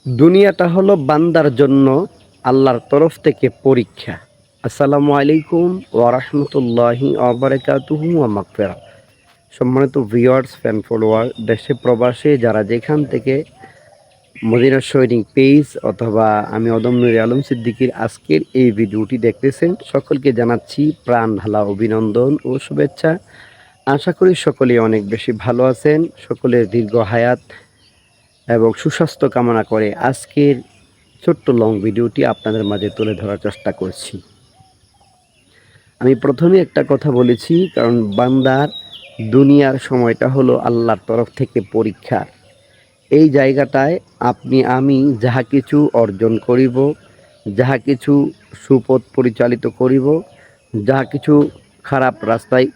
দুনিয়াটা হলো বান্দার জন্য আল্লাহর তরফ থেকে পরীক্ষা। আসসালামু আলাইকুম ওয়া রাহমাতুল্লাহি ওয়া বারাকাতুহু ওয়া মাগফিরাহ। সম্মানিত ভিউয়ার্স, ফ্যান ফলোয়ার, দেশে প্রবাসে যারা যেখান থেকে মদিনা সৈনিক পেজ অথবা আমি অদম্য আলম সিদ্দিকীর আজকের এই ভিডিওটি দেখতেছেন, সকলকে জানাচ্ছি প্রাণ ঢালা অভিনন্দন ও শুভেচ্ছা। আশা করি সকলেই অনেক বেশি ভালো আছেন। সকলের দীর্ঘ হায়াত এবং সুস্বাস্থ্য কামনা করে আজকের ছোট্ট লং ভিডিওটি আপনাদের মাঝে তুলে ধরার চেষ্টা করছি। আমি প্রথমে একটা কথা বলেছি, কারণ বান্দার দুনিয়ার সময়টা হলো আল্লাহর তরফ থেকে পরীক্ষা। এই জায়গাটায় আপনি আমি যাহা কিছু অর্জন করিব, যাহা কিছু সুপথ পরিচালিত করিব, যাহা কিছু খারাপ রাস্তায়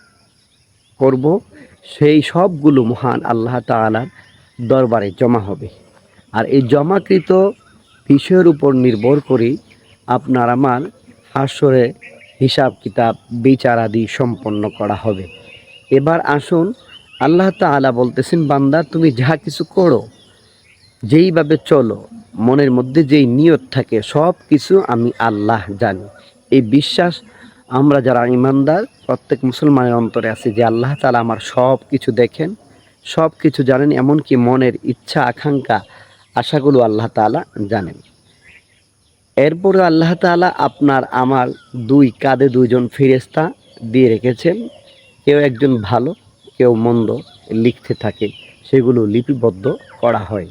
করব, সেই সবগুলো মহান আল্লাহ তাআলার দরবারে জমা হবে। আর এই জমাকৃত বিষয়ের উপর নির্ভর করে আপনার আমার হাসরে হিসাব কিতাব বিচার আদি সম্পন্ন করা হবে। এবার আসুন, আল্লাহ তাআলা বলতেছেন, বান্দা তুমি যাহা কিছু করো, যেইভাবে চলো, মনের মধ্যে যেই নিয়ত থাকে, সব কিছু আমি আল্লাহ জানি। এই বিশ্বাস আমরা যারা ইমানদার প্রত্যেক মুসলমানের অন্তরে আছে যে আল্লাহ তাআলা আমার সব কিছু দেখেন, সব কিছু জানেন, এমনকি মনের ইচ্ছা আকাঙ্ক্ষা আশাগুলো আল্লাহ তাআলা জানেন। এরপরে আল্লাহ তাআলা আপনার আমার দুই কাঁধে দুইজন ফেরেশতা দিয়ে রেখেছেন। কেউ একজন ভালো, কেউ মন্দ লিখতে থাকে, সেগুলো লিপিবদ্ধ করা হয়।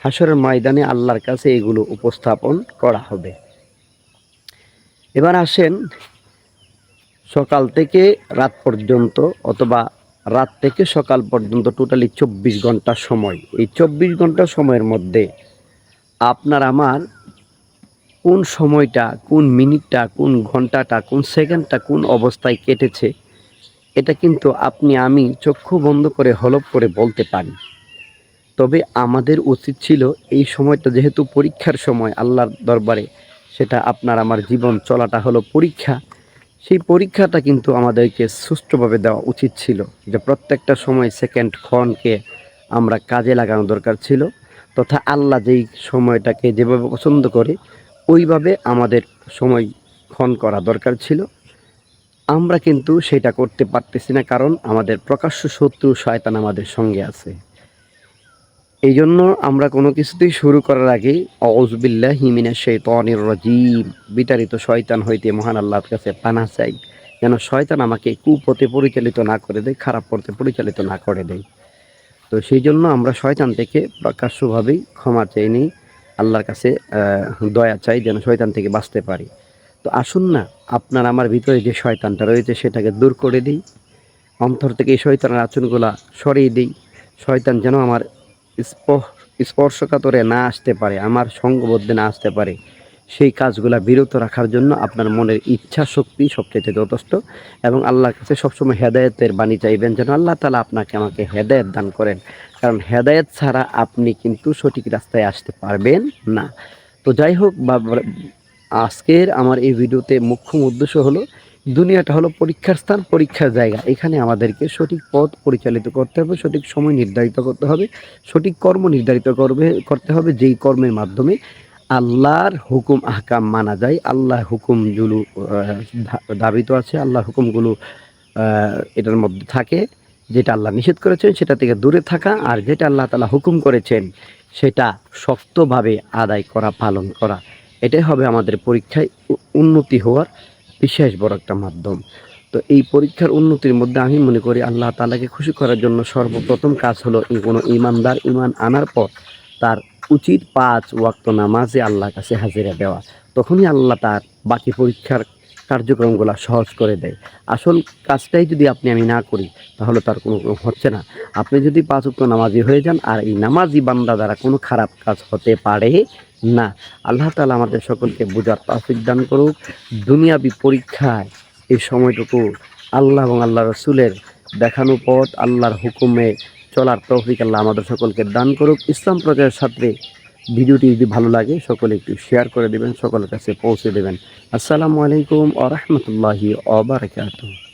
হাসরের ময়দানে আল্লাহর কাছে এগুলো উপস্থাপন করা হবে। এবার আসেন, সকাল থেকে রাত পর্যন্ত অথবা রাত থেকে সকাল পর্যন্ত টোটালি 24 ঘন্টা সময়। এই 24 ঘন্টা সময়ের মধ্যে আপনার আমার কোন সময়টা, কোন মিনিটটা, কোন ঘন্টাটা, কোন সেকেন্ডটা কোন অবস্থায় কেটেছে, এটা কিন্তু আপনি আমি চক্ষু বন্ধ করে হলপ করে বলতে পারি। তবে আমাদের উচিত ছিল এই সময়টা যেহেতু পরীক্ষার সময় আল্লাহর দরবারে, সেটা আপনার আমার জীবন চলাটা হলো পরীক্ষা। সেই পরীক্ষাটা কিন্তু আমাদেরকে সুষ্ঠুভাবে দেওয়া উচিত ছিল, যে প্রত্যেকটা সময় সেকেন্ড ক্ষণকে আমরা কাজে লাগানো দরকার ছিল, তথা আল্লাহ যেই সময়টাকে যেভাবে পছন্দ করে ওইভাবে আমাদের সময় ক্ষণ করা দরকার ছিল। আমরা কিন্তু সেটা করতে পারতেছি না, কারণ আমাদের প্রকাশ্য শত্রু শয়তান আমাদের সঙ্গে আছে। এই জন্য আমরা কোনো কিছুতেই শুরু করার আগে আউযু বিল্লাহি মিনাশ শাইতানির রাজিম, বিতাড়িত শয়তান হইতে মহান আল্লাহর কাছে পানাহ চাই, যেন শয়তান আমাকে কুপথে পরিচালিত না করে দেয়, খারাপ পথে পরিচালিত না করে দেয়। তো সেই জন্য আমরা শয়তান থেকে প্রকাশ্যভাবেই ক্ষমা চেয়ে নিই, আল্লাহর কাছে দয়া চাই যেন শয়তান থেকে বাঁচতে পারি। তো আসুন না, আপনার আমার ভিতরে যে শয়তানটা রয়েছে সেটাকে দূর করে দিই, অন্তর থেকে এই শয়তানের আচরণগুলা সরিয়ে দিই। শয়তান যেন আমার স্পর্শকাতরে না আসতে পারে, আমার সঙ্গবদ্ধে না আসতে পারে, সেই কাজগুলা বিরত রাখার জন্য আপনার মনের ইচ্ছা শক্তি সবচেয়ে যথেষ্ট। এবং আল্লাহর কাছে সবসময় হেদায়েতের বাণী চাইবেন, যেন আল্লাহ তাআলা আপনাকে আমাকে হেদায়েত দান করেন, কারণ হেদায়েত ছাড়া আপনি কিন্তু সঠিক রাস্তায় আসতে পারবেন না। তো যাই হোক, আজকের আমার এই ভিডিওতে মুখ্য উদ্দেশ্য হলো, দুনিয়াটা হলো পরীক্ষার স্থান, পরীক্ষার জায়গা। এখানে আমাদেরকে সঠিক পথ পরিচালিত করতে হবে, সঠিক সময় নির্ধারিত করতে হবে, সঠিক কর্ম নির্ধারিত করতে হবে, যেই কর্মের মাধ্যমে আল্লাহর হুকুম আহকাম মানা যায়, আল্লাহর হুকুমগুলো ধাবিত আছে, আল্লাহর হুকুমগুলো এটার মধ্যে থাকে। যেটা আল্লাহ নিষেধ করেছেন সেটা থেকে দূরে থাকা, আর যেটা আল্লাহ তাআলা হুকুম করেছেন সেটা শক্তভাবে আদায় করা, পালন করা। এটাই হবে আমাদের পরীক্ষায় উন্নতি হওয়ার বিশেষ বড় একটা মাধ্যম। তো এই পরীক্ষার উন্নতির মধ্যে আমি মনে করি আল্লাহ তাআলাকে খুশি করার জন্য সর্বপ্রথম কাজ হলো, কোনো ইমানদার ইমান আনার পর তার উচিত 5 ওয়াক্ত নামাজে আল্লাহর কাছে হাজিরা দেওয়া। তখনই আল্লাহ তার বাকি পরীক্ষার কার্যক্রমগুলো সহজ করে দেয়। আসল কাজটাই যদি আপনি আমি না করি, তাহলে তার কোনো হচ্ছে না। আপনি যদি 5 ওয়াক্ত নামাজি হয়ে যান, আর এই নামাজি বান্দা দ্বারা কোনো খারাপ কাজ হতে পারে না। আল্লাহ তাআলা আমাদের সকলকে বুঝার তৌফিক দান করুক। দুনিয়াবি পরীক্ষায় এই সময়টুকু আল্লাহ এবং আল্লাহ রসুলের দেখানো পথ, আল্লাহর হুকুমে চলার তৌফিক আল্লাহ আমাদের সকলকে দান করুক। ইসলাম প্রচারের সাথে ভিডিওটি যদি ভালো লাগে সকলে একটু শেয়ার করে দেবেন, সকলের কাছে পৌঁছে দেবেন। আসসালামু আলাইকুম ওয়া রাহমাতুল্লাহি ওয়া বারাকাতুহু।